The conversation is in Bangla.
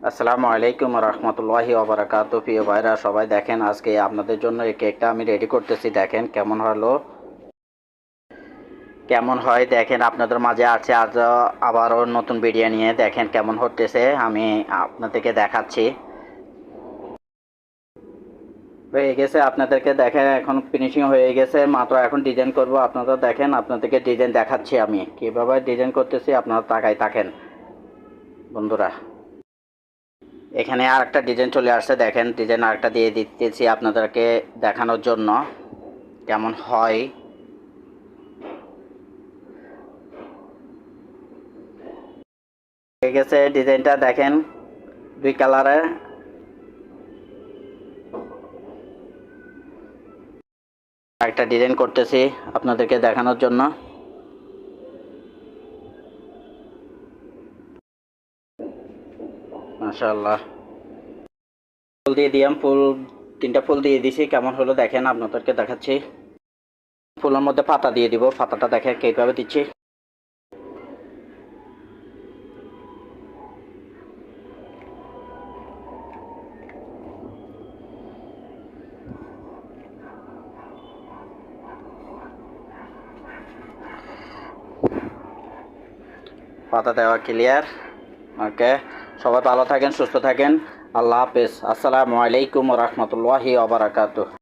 আসসালামু আলাইকুম রহমতুল্লাহি ওবরাকাতু। প্রিয় ভাইরা সবাই দেখেন, আজকে আপনাদের জন্য এই কেকটা আমি রেডি করতেছি। দেখেন কেমন হয় দেখেন। আপনাদের মাঝে আছে আজ আবারও নতুন ভিডিও নিয়ে। দেখেন কেমন হতেছে, আমি আপনাদেরকে দেখাচ্ছি। হয়ে গেছে, আপনাদেরকে দেখেন এখন ফিনিশিং হয়ে গেছে। মাত্র এখন ডিজাইন করব। আপনারা দেখেন, আপনাদেরকে ডিজাইন দেখাচ্ছি আমি কিভাবে ডিজাইন করতেছি। আপনারা তাকাই থাকেন বন্ধুরা। এখানে আর একটা ডিজাইন চলে আসছে। দেখেন ডিজাইন আরেকটা দিয়ে দিতেছি আপনাদেরকে দেখানোর জন্য কেমন হয়। হয়ে গেছে ডিজাইনটা, দেখেন দুই কালারের। একটা ডিজাইন করতেছি আপনাদেরকে দেখানোর জন্য। মাশাআল্লাহ, ফুল দিয়ে দিলাম। তিনটা ফুল দিয়ে দিছি। কেমন হলো দেখেন, আপনাদেরকে দেখাচ্ছি। ফুলের মধ্যে পাতা দিয়ে দিব। পাতাটা দেখেন কিভাবে দিচ্ছি। পাতা দেওয়া ক্লিয়ার। ওকে, সবাই ভালো থাকেন, সুস্থ থাকেন। আল্লাহ হাফেজ। আসসালামু আলাইকুম রহমতুল্লাহি ওয়া বারাকাতুহু।